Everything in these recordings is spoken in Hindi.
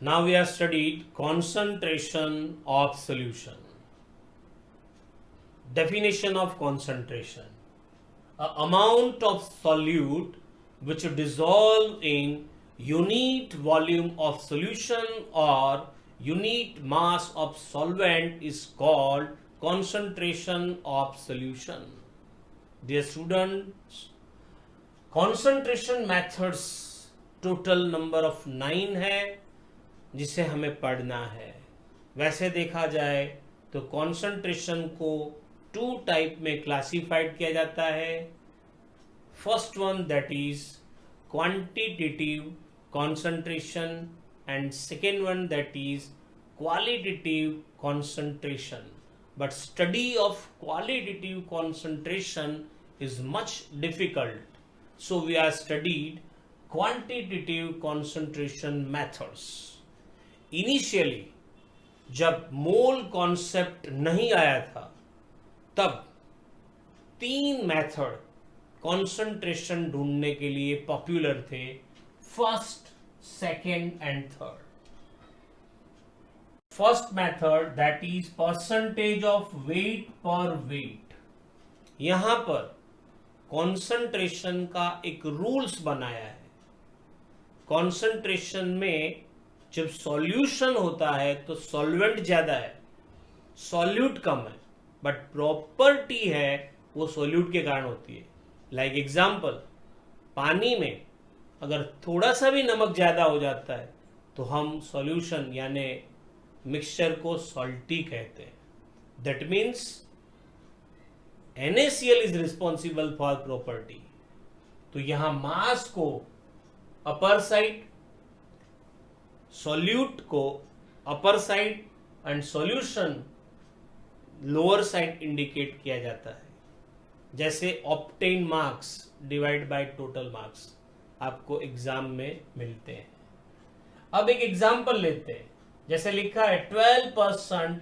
Now we have studied concentration of solution. Definition of concentration: a amount of solute which dissolve in unit volume of solution or unit mass of solvent is called concentration of solution. Dear students, concentration methods total number of 9 है जिसे हमें पढ़ना है. वैसे देखा जाए तो कॉन्सेंट्रेशन को 2 टाइप में क्लासिफाइड किया जाता है. First one that is quantitative concentration and second one that is qualitative concentration. But study of qualitative concentration is much difficult, so we are studied quantitative concentration methods. Initially जब मोल कॉन्सेप्ट नहीं आया था तब 3 मेथड कॉन्सेंट्रेशन ढूंढने के लिए पॉपुलर थे: first, second and third. First method that is percentage of weight per weight. यहां पर कॉन्सेंट्रेशन का एक रूल्स बनाया है. कॉन्सेंट्रेशन में जब सॉल्यूशन होता है तो सॉल्वेंट ज्यादा है, सॉल्यूट कम है, बट प्रॉपर्टी है वो सॉल्यूट के कारण होती है. लाइक एग्जांपल, पानी में अगर थोड़ा सा भी नमक ज्यादा हो जाता है तो हम सॉल्यूशन यानी मिक्सचर को सॉल्टी कहते हैं. That means NaCl is responsible for property. तो यहां मास को अपर साइड, सॉल्यूट को upper side and solution lower side indicate किया जाता है. जैसे obtain marks divide by total marks आपको एग्जाम में मिलते हैं. अब एक एग्जांपल लेते हैं. जैसे लिखा है 12%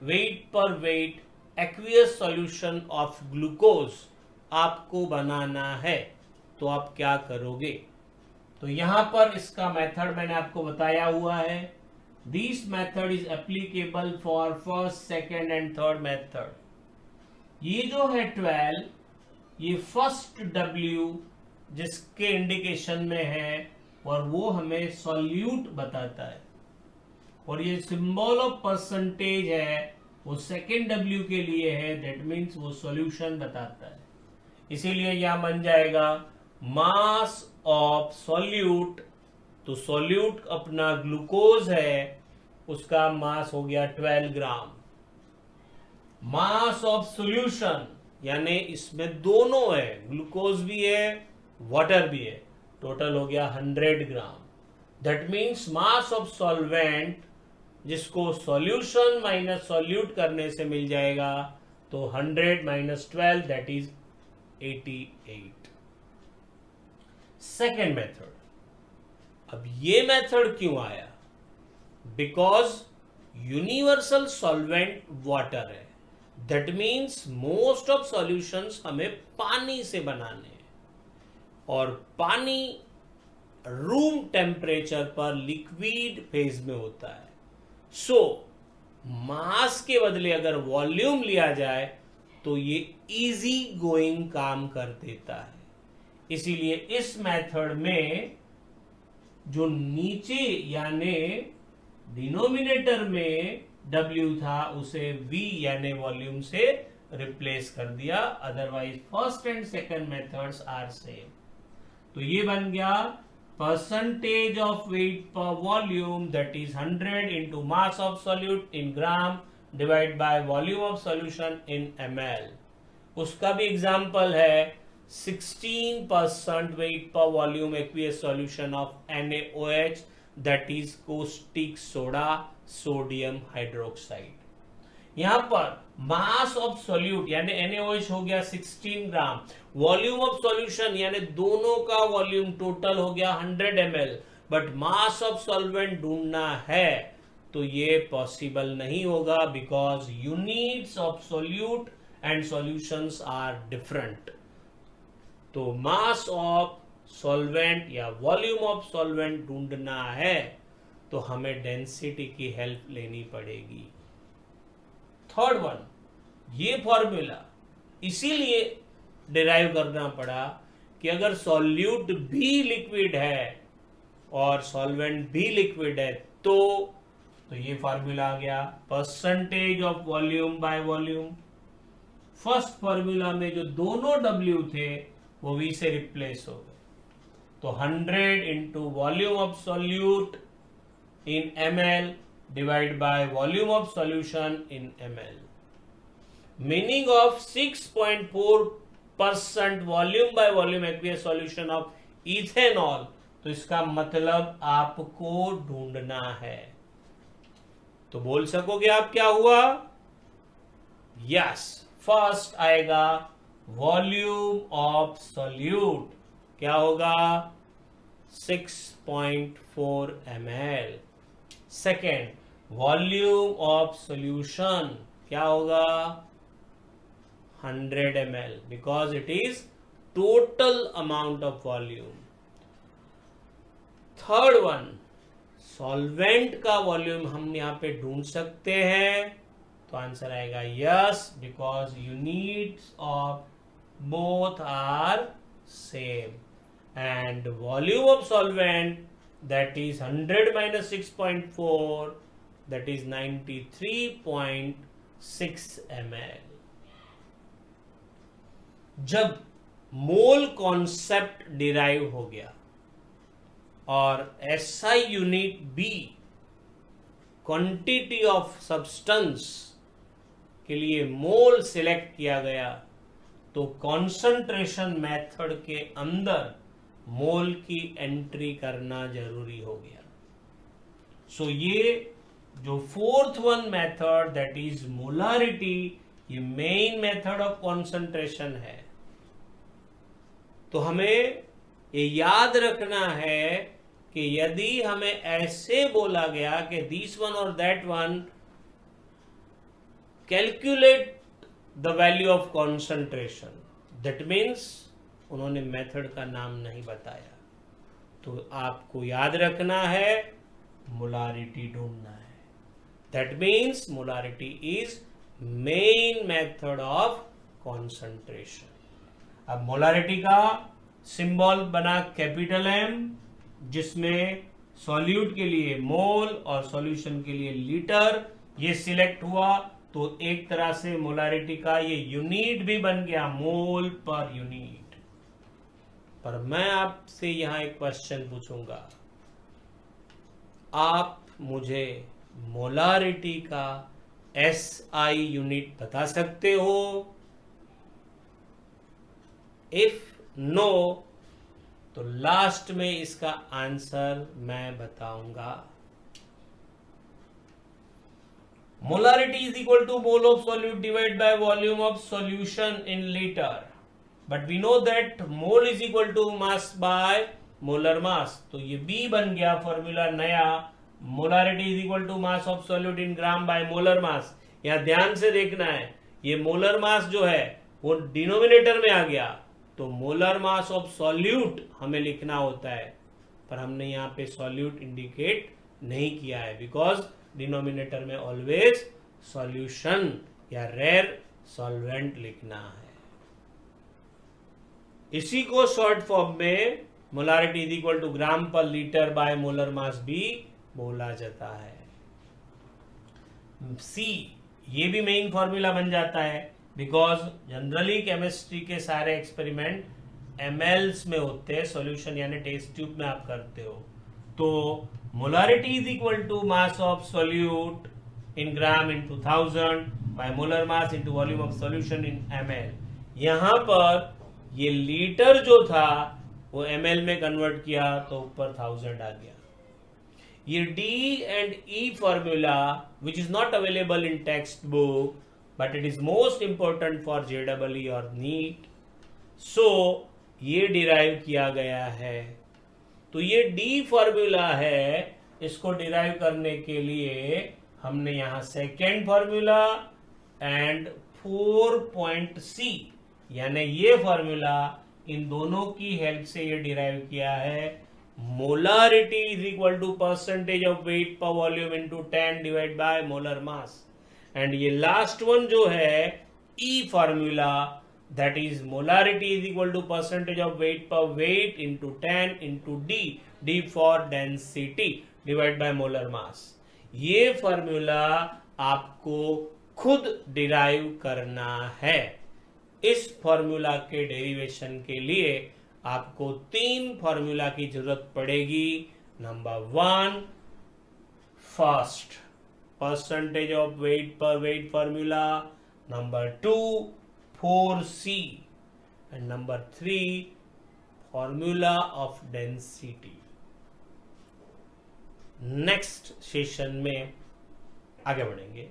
weight per weight aqueous solution of glucose आपको बनाना है, तो आप क्या करोगे? तो यहां पर इसका मेथड मैंने आपको बताया हुआ है. This method is applicable for first, second and third method. ये जो है 12, ये फर्स्ट W जिसके इंडिकेशन में है और वो हमें सॉल्यूट बताता है, और ये सिंबल ऑफ परसेंटेज है वो सेकेंड W के लिए है. दैट मीन्स वो सॉल्यूशन बताता है. इसीलिए यहां बन जाएगा मास ऑफ सॉल्यूट. तो सॉल्यूट अपना ग्लूकोज है, उसका मास हो गया 12 ग्राम. मास ऑफ सॉल्यूशन यानी इसमें दोनों है, ग्लूकोज भी है वाटर भी है, टोटल हो गया 100 gram. That means mass of solvent जिसको सॉल्यूशन माइनस सॉल्यूट करने से मिल जाएगा, तो 100 minus 12 that is 88. Second method. अब ये मेथड क्यों आया? बिकॉज यूनिवर्सल सॉल्वेंट वाटर है. That means most of solutions हमें पानी से बनाने हैं, और पानी रूम टेम्परेचर पर लिक्विड फेज में होता है. सो मास के बदले अगर वॉल्यूम लिया जाए तो ये इजी गोइंग काम कर देता है. इसीलिए इस मेथड में जो नीचे यानी डिनोमिनेटर में W था उसे V यानी वॉल्यूम से रिप्लेस कर दिया. Otherwise first and second methods are same. तो ये बन गया percentage of weight per volume, that is 100 into mass of solute in gram divided by volume of solution in ml. उसका भी एग्जाम्पल है 16% weight per volume aqueous solution of NaOH, that is caustic soda sodium hydroxide. यहां पर मास ऑफ सॉल्यूट यानी NaOH हो गया 16 ग्राम, वॉल्यूम ऑफ सॉल्यूशन यानी दोनों का वॉल्यूम टोटल हो गया 100 ml, but mass of solvent ढूंढना है तो ये पॉसिबल नहीं होगा, because units of solute and solutions are different. तो मास ऑफ सॉल्वेंट या वॉल्यूम ऑफ सॉल्वेंट ढूंढना है तो हमें डेंसिटी की हेल्प लेनी पड़ेगी। थर्ड वन, ये फॉर्मूला इसीलिए डिराइव करना पड़ा कि अगर सॉल्यूट भी लिक्विड है और सॉल्वेंट भी लिक्विड है तो ये फॉर्मूला आ गया percentage of volume by volume. First formula में जो दोनों W थे वो V से रिप्लेस हो गए, तो 100 into volume of solute in ml divide by volume of solution in ml। Meaning of 6.4% volume by volume aqueous solution of ethanol, तो इसका मतलब आपको ढूंढना है। तो बोल सकोगे आप क्या हुआ? यस, फर्स्ट आएगा वॉल्यूम ऑफ सॉल्यूट, क्या होगा 6.4 ml। Second volume of solution क्या होगा 100 ml, because it is total amount of volume. Third one, solvent का वॉल्यूम हम यहां पे ढूंढ सकते हैं, तो आंसर आएगा yes, because units of both are same and volume of solvent that is 100 minus 6.4 that is 93.6 ml। जब मोल कॉन्सेप्ट डिराइव हो गया और SI unit B quantity of substance के लिए मोल सिलेक्ट किया गया, तो कॉन्सेंट्रेशन मेथड के अंदर मोल की एंट्री करना जरूरी हो गया। सो ये जो fourth one method that is molarity, ये मेन मेथड ऑफ कॉन्सेंट्रेशन है। तो हमें ये याद रखना है कि यदि हमें ऐसे बोला गया कि दिस वन और that one calculate the value of concentration, that means उन्होंने मेथड का नाम नहीं बताया, तो आपको याद रखना है मोलारिटी ढूंढना है। That means molarity is main method of concentration. अब मोलारिटी का सिंबल बना कैपिटल M, जिसमें सॉल्यूट के लिए मोल और सॉल्यूशन के लिए लीटर, ये सिलेक्ट हुआ, तो एक तरह से मोलारिटी का ये यूनिट भी बन गया मोल पर यूनिट। पर मैं आपसे यहां एक क्वेश्चन पूछूंगा, आप मुझे मोलारिटी का SI यूनिट बता सकते हो? इफ नो, तो लास्ट में इसका आंसर मैं बताऊंगा। Molarity is equal to mole of solute divide by volume of solution in litre, but we know that mole is equal to mass by molar mass, तो ये B बन गया फॉर्मूला नया। Molarity is equal to mass of solute in gram by molar mass. यहां ध्यान से देखना है, ये मोलर मास जो है वो डिनोमिनेटर में आ गया, तो मोलर मास ऑफ सॉल्यूट हमें लिखना होता है, पर हमने यहां पे सॉल्यूट इंडिकेट नहीं किया है, बिकॉज डिनोमिनेटर में ऑलवेज सॉल्यूशन या रेयर सॉल्वेंट लिखना है। इसी को शॉर्ट फॉर्म में मोलारिटी इज इक्वल टू ग्राम पर लीटर बाय मोलर मास भी बोला जाता है। C, ये भी मेन फॉर्मूला बन जाता है, बिकॉज जनरली केमिस्ट्री के सारे एक्सपेरिमेंट mls में होते हैं, सॉल्यूशन यानी टेस्ट ट्यूब में आप करते हो। तो molarity is equal to mass of solute in gram into 1000 by molar mass into volume of solution in ml। यहां पर ये लीटर जो था वो ml में कन्वर्ट किया, तो ऊपर 1000 आ गया। ये D and E formula which is not available in text book, but it is most important for JEE और NEET, so ये डिराइव किया गया है। तो ये D फॉर्मूला है, इसको डिराइव करने के लिए हमने यहां सेकेंड फॉर्मूला एंड 4.C यानी ये फॉर्मूला, इन दोनों की हेल्प से ये डिराइव किया है molarity is equal to percentage of weight per volume into 10 divide by molar mass. And ये लास्ट वन जो है ई formula, that is molarity is equal to percentage of weight per weight into 10 into d for density divide by molar mass. ये फॉर्मूला आपको खुद डिराइव करना है। इस फॉर्मूला के डेरिवेशन के लिए आपको 3 फॉर्मूला की जरूरत पड़ेगी। Number 1 first percentage of weight per weight formula, number 2 4C, and number 3 formula of density. Next session में आगे बढ़ेंगे।